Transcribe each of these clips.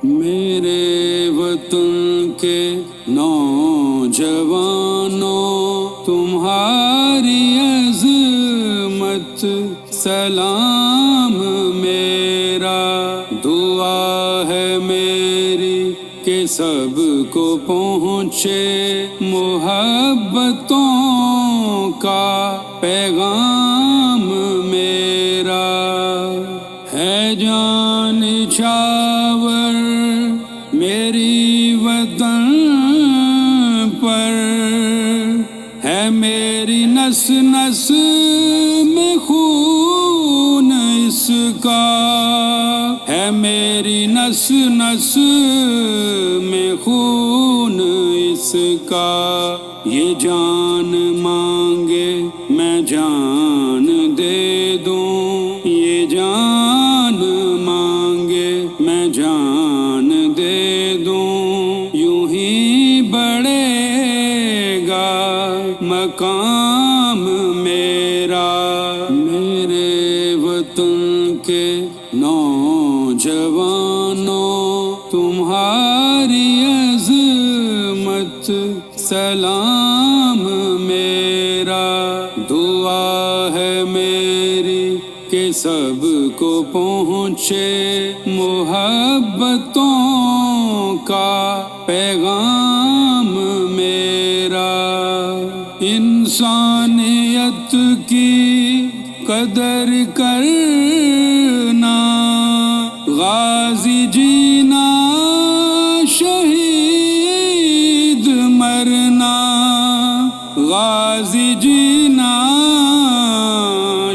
میرے وطن کے نوجوانوں، تمہاری عظمت سلام میرا، دعا ہے میری کہ سب کو پہنچے محبتوں کا پیغام میرا، ہے جان نچھاور میری وطن پر، ہے میری نس نس میں خون اس کا، ہے میری نس نس میں خون اس کا، یہ جان مانگے میں جان دے دوں، یہ جان مانگے میں جان دے دوں، یوں ہی بڑھے گا مقام میرا، میرے وطن کے نوجوانوں، تمہاری عظمت سلام میرا، دعا ہے میری کہ سب کو پہنچے محبتوں کا پیغام میرا، انسانیت کی قدر کرنا، غازی جینا شہید مرنا، غازی جینا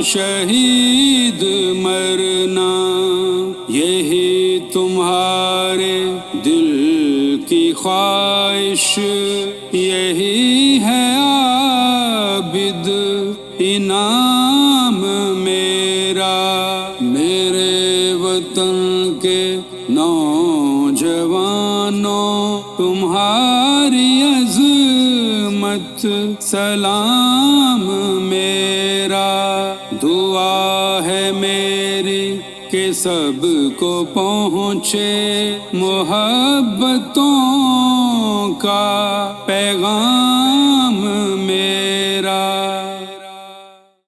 شہید مرنا، یہی تمہارے دل کی خواہش، یہی ہے عابد انعام میرا، میرے وطن کے نوجوانوں، تمہاری عظمت سلام میرا، دعا ہے میری کہ سب کو پہنچے محبتوں کا پیغام